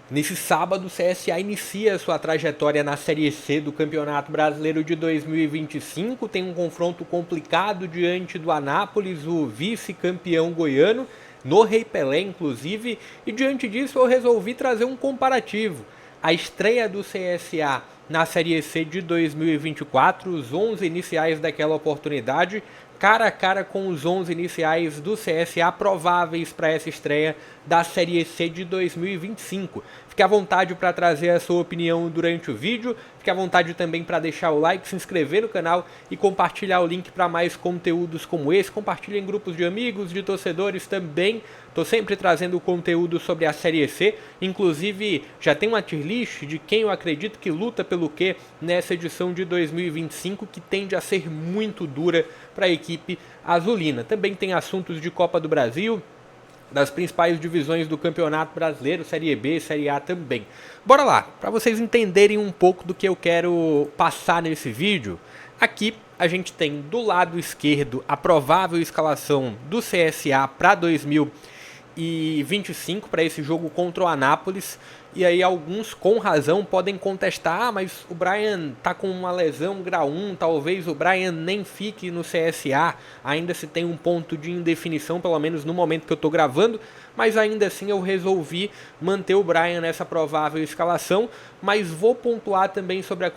Nesse sábado, o CSA inicia sua trajetória na Série C do Campeonato Brasileiro de 2025. Tem um confronto complicado diante do Anápolis, o vice-campeão goiano, no Rei Pelé, inclusive. E diante disso, eu resolvi trazer um comparativo. A estreia do CSA na Série C de 2024, os 11 iniciais daquela oportunidade, cara a cara com os 11 iniciais do CSA prováveis para essa estreia da Série C de 2025. Fique à vontade para trazer a sua opinião durante o vídeo, fique à vontade também para deixar o like, se inscrever no canal e compartilhar o link para mais conteúdos como esse. Compartilhe em grupos de amigos, de torcedores também. Estou sempre trazendo conteúdo sobre a Série C, inclusive já tem uma tier list de quem eu acredito que luta pelo quê nessa edição de 2025, que tende a ser muito dura para a equipe azulina. Também tem assuntos de Copa do Brasil, das principais divisões do Campeonato Brasileiro, Série B, Série A também. Bora lá, para vocês entenderem um pouco do que eu quero passar nesse vídeo. Aqui a gente tem do lado esquerdo a provável escalação do CSA para 2025, para esse jogo contra o Anápolis. E aí alguns com razão podem contestar, mas o Brian tá com uma lesão grau 1, talvez o Brian nem fique no CSA, ainda se tem um ponto de indefinição, pelo menos no momento que eu tô gravando, mas ainda assim eu resolvi manter o Brian nessa provável escalação, mas vou pontuar também sobre a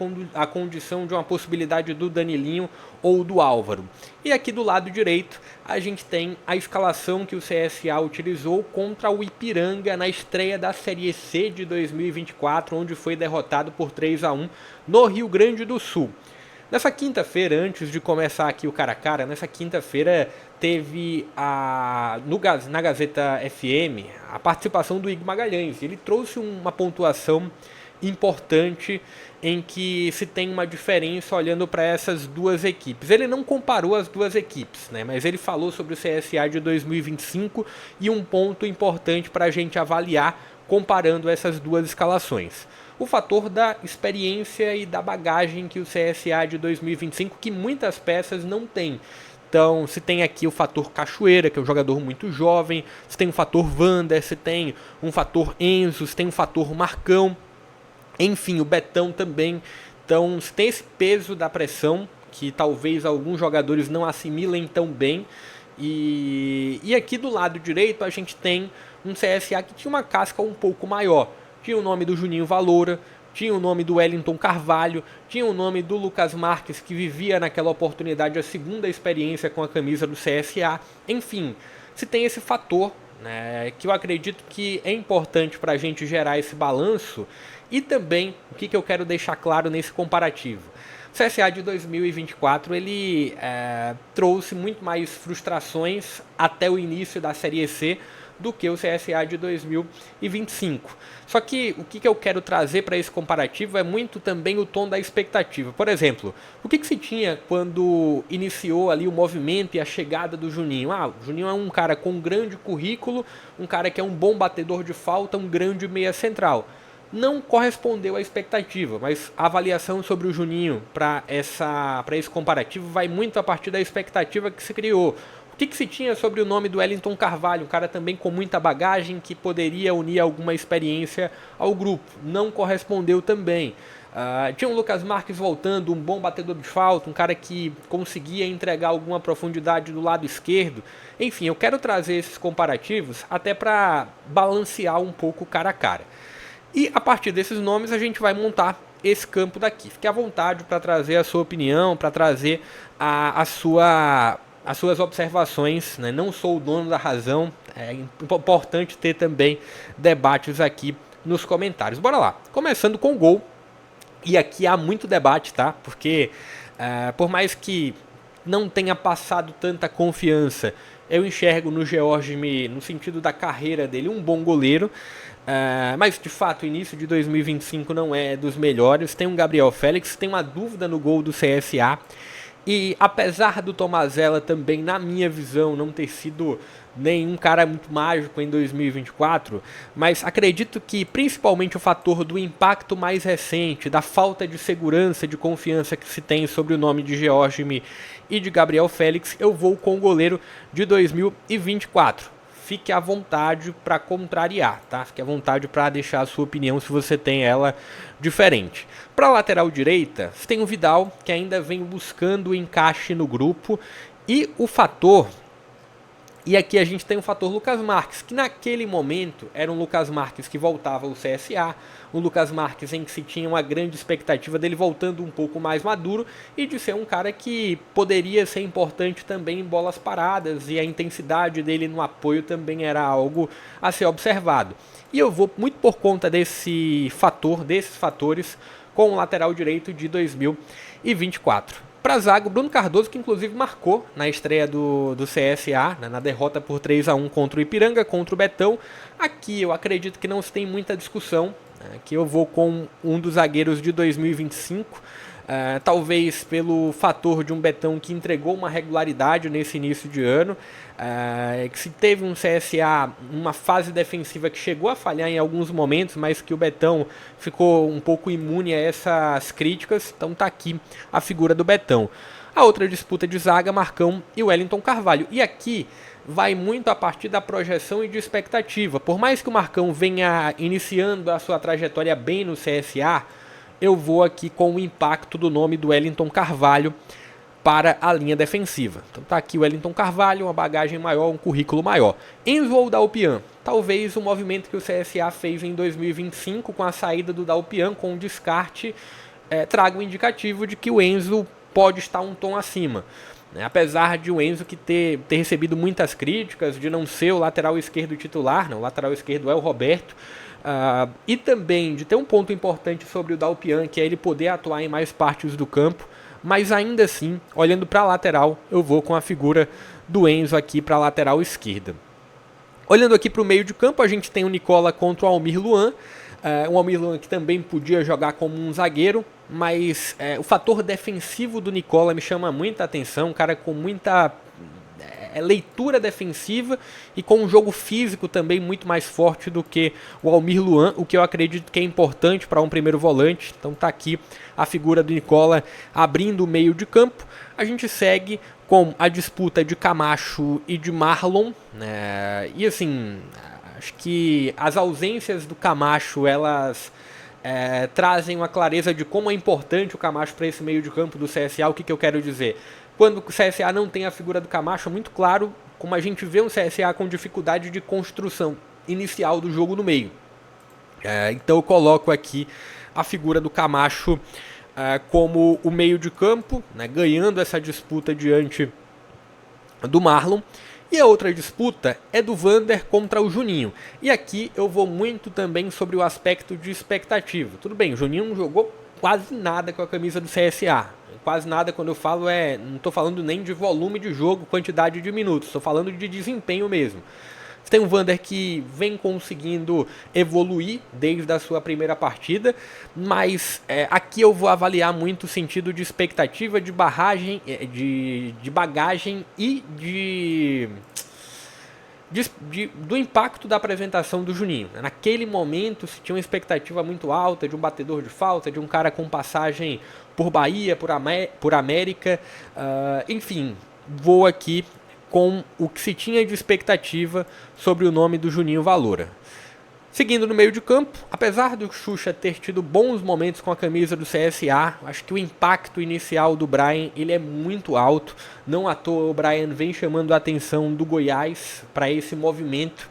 condição de uma possibilidade do Danilinho ou do Álvaro. E aqui do lado direito a gente tem a escalação que o CSA utilizou contra o Ipiranga na estreia da Série C de 2024, onde foi derrotado por 3-1 no Rio Grande do Sul. Nessa quinta-feira, antes de começar aqui o cara a cara, nessa quinta-feira teve na Gazeta FM a participação do Igor Magalhães. Ele trouxe uma pontuação importante em que se tem uma diferença olhando para essas duas equipes. Ele não comparou as duas equipes, né, mas ele falou sobre o CSA de 2025 e um ponto importante para a gente avaliar comparando essas duas escalações. O fator da experiência e da bagagem que o CSA de 2025, que muitas peças não tem. Então, se tem aqui o fator Cachoeira, que é um jogador muito jovem, se tem o fator Wander, se tem um fator Enzo, se tem um fator Marcão, enfim, o Betão também. Então, se tem esse peso da pressão, que talvez alguns jogadores não assimilem tão bem. E aqui do lado direito a gente tem um CSA que tinha uma casca um pouco maior. Tinha o nome do Juninho Valora, tinha o nome do Wellington Carvalho, tinha o nome do Lucas Marques, que vivia naquela oportunidade a segunda experiência com a camisa do CSA. Enfim, se tem esse fator, né, que eu acredito que é importante para a gente gerar esse balanço. E também, o que eu quero deixar claro nesse comparativo. O CSA de 2024 ele trouxe muito mais frustrações até o início da Série C do que o CSA de 2025. Só que o que eu quero trazer para esse comparativo é muito também o tom da expectativa. Por exemplo, o que se tinha quando iniciou ali o movimento e a chegada do Juninho? O Juninho é um cara com um grande currículo, um cara que é um bom batedor de falta, um grande meia central. Não correspondeu à expectativa, mas a avaliação sobre o Juninho para esse comparativo vai muito a partir da expectativa que se criou. O que se tinha sobre o nome do Wellington Carvalho, um cara também com muita bagagem que poderia unir alguma experiência ao grupo? Não correspondeu também. Tinha o Lucas Marques voltando, um bom batedor de falta, um cara que conseguia entregar alguma profundidade do lado esquerdo. Enfim, eu quero trazer esses comparativos até para balancear um pouco o cara a cara. E a partir desses nomes a gente vai montar esse campo daqui. Fique à vontade para trazer a sua opinião, para trazer as suas observações, né? Não sou o dono da razão, é importante ter também debates aqui nos comentários. Bora lá, começando com o gol. E aqui há muito debate, tá? Porque por mais que não tenha passado tanta confiança, eu enxergo no George, no sentido da carreira dele, um bom goleiro. Mas de fato o início de 2025 não é dos melhores. Tem um Gabriel Félix, tem uma dúvida no gol do CSA. E apesar do Tomazella também, na minha visão, não ter sido nenhum cara muito mágico em 2024, mas acredito que principalmente o fator do impacto mais recente, da falta de segurança, de confiança que se tem sobre o nome de George e de Gabriel Félix, eu vou com o goleiro de 2024. fique à vontade para contrariar, tá? Fique à vontade para deixar a sua opinião se você tem ela diferente. Para a lateral direita, você tem o Vidal, que ainda vem buscando o encaixe no grupo, e o fator... E aqui a gente tem o fator Lucas Marques, que naquele momento era um Lucas Marques que voltava ao CSA, um Lucas Marques em que se tinha uma grande expectativa dele voltando um pouco mais maduro e de ser um cara que poderia ser importante também em bolas paradas, e a intensidade dele no apoio também era algo a ser observado. E eu vou muito por conta desses fatores, com o lateral direito de 2024. Para a zaga, o Bruno Cardoso, que inclusive marcou na estreia do CSA, né, na derrota por 3-1 contra o Ipiranga, contra o Betão. Aqui eu acredito que não se tem muita discussão. Aqui eu vou com um dos zagueiros de 2025. Talvez pelo fator de um Betão que entregou uma regularidade nesse início de ano, que se teve um CSA, uma fase defensiva que chegou a falhar em alguns momentos, mas que o Betão ficou um pouco imune a essas críticas, então tá aqui a figura do Betão. A outra disputa de zaga, Marcão e Wellington Carvalho, e aqui vai muito a partir da projeção e de expectativa. Por mais que o Marcão venha iniciando a sua trajetória bem no CSA, eu vou aqui com o impacto do nome do Wellington Carvalho para a linha defensiva. Então tá aqui o Wellington Carvalho, uma bagagem maior, um currículo maior. Enzo ou Dalpian? Talvez o movimento que o CSA fez em 2025 com a saída do Dalpian, com o descarte, traga um indicativo de que o Enzo pode estar um tom acima. Apesar de o Enzo que ter recebido muitas críticas, de não ser o lateral esquerdo titular, não, o lateral esquerdo é o Roberto, e também de ter um ponto importante sobre o Dalpian, que é ele poder atuar em mais partes do campo, mas ainda assim, olhando para a lateral, eu vou com a figura do Enzo aqui para a lateral esquerda. Olhando aqui para o meio de campo, a gente tem o Nicola contra o Almir Luan, um Almir Luan que também podia jogar como um zagueiro, mas o fator defensivo do Nicola me chama muita atenção, um cara com muita leitura defensiva e com um jogo físico também muito mais forte do que o Almir Luan, o que eu acredito que é importante para um primeiro volante. Então tá aqui a figura do Nicola abrindo o meio de campo. A gente segue com a disputa de Camacho e de Marlon, né? E assim, acho que as ausências do Camacho, elas trazem uma clareza de como é importante o Camacho para esse meio de campo do CSA. O que eu quero dizer? Quando o CSA não tem a figura do Camacho, é muito claro como a gente vê um CSA com dificuldade de construção inicial do jogo no meio. Então eu coloco aqui a figura do Camacho como o meio de campo, né, ganhando essa disputa diante do Marlon. E a outra disputa é do Vander contra o Juninho. E aqui eu vou muito também sobre o aspecto de expectativa. Tudo bem, o Juninho não jogou quase nada com a camisa do CSA. Quase nada, quando eu falo, não estou falando nem de volume de jogo, quantidade de minutos, estou falando de desempenho mesmo. Você tem um Vander que vem conseguindo evoluir desde a sua primeira partida, mas aqui eu vou avaliar muito o sentido de expectativa, de barragem, de bagagem e do impacto da apresentação do Juninho. Naquele momento se tinha uma expectativa muito alta de um batedor de falta, de um cara com passagem por Bahia, por América, enfim, vou aqui com o que se tinha de expectativa sobre o nome do Juninho Valora. Seguindo no meio de campo, apesar do Xuxa ter tido bons momentos com a camisa do CSA, acho que o impacto inicial do Brian ele é muito alto. Não à toa o Brian vem chamando a atenção do Goiás para esse movimento.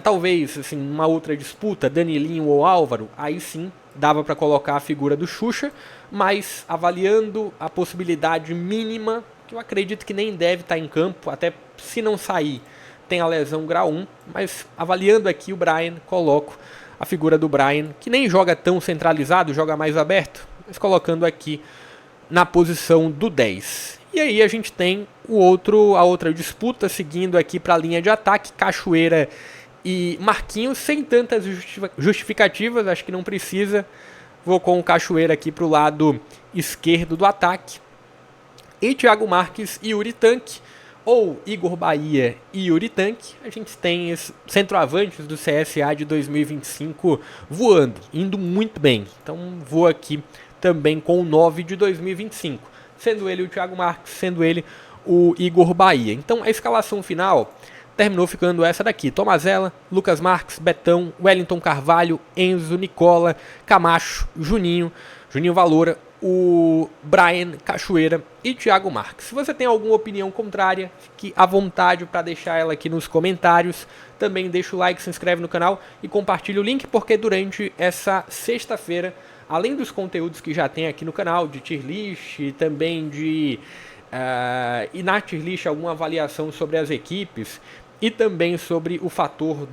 Talvez assim, uma outra disputa, Danilinho ou Álvaro, aí sim dava para colocar a figura do Xuxa, mas avaliando a possibilidade mínima, que eu acredito que nem deve estar em campo, até se não sair, tem a lesão grau 1, mas avaliando aqui o Brian, coloco a figura do Brian, que nem joga tão centralizado, joga mais aberto, mas colocando aqui na posição do 10. E aí a gente tem a outra disputa, seguindo aqui para a linha de ataque, Cachoeira e Marquinhos, sem tantas justificativas, acho que não precisa. Vou com o Cachoeira aqui para o lado esquerdo do ataque. E Thiago Marques e Yuri Tanque, ou Igor Bahia e Yuri Tanque, a gente tem esses centroavantes do CSA de 2025 voando, indo muito bem. Então vou aqui também com o 9 de 2025, sendo ele o Thiago Marques, sendo ele o Igor Bahia. Então a escalação final terminou ficando essa daqui: Tomazella, Lucas Marques, Betão, Wellington Carvalho, Enzo, Nicola, Camacho, Juninho Valora, o Brian Cachoeira e Thiago Marques. Se você tem alguma opinião contrária, fique à vontade para deixar ela aqui nos comentários. Também deixa o like, se inscreve no canal e compartilha o link, porque durante essa sexta-feira, além dos conteúdos que já tem aqui no canal, de tier list e também de... e na tier list alguma avaliação sobre as equipes e também sobre o fator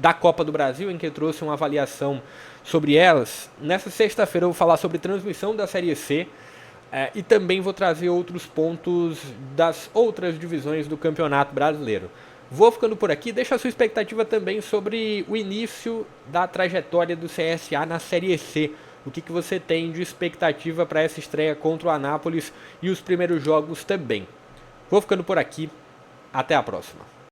da Copa do Brasil, em que eu trouxe uma avaliação sobre elas. Nessa sexta-feira eu vou falar sobre transmissão da Série C e também vou trazer outros pontos das outras divisões do Campeonato Brasileiro. Vou ficando por aqui. Deixa a sua expectativa também sobre o início da trajetória do CSA na Série C. O que você tem de expectativa para essa estreia contra o Anápolis e os primeiros jogos também. Vou ficando por aqui. Até a próxima.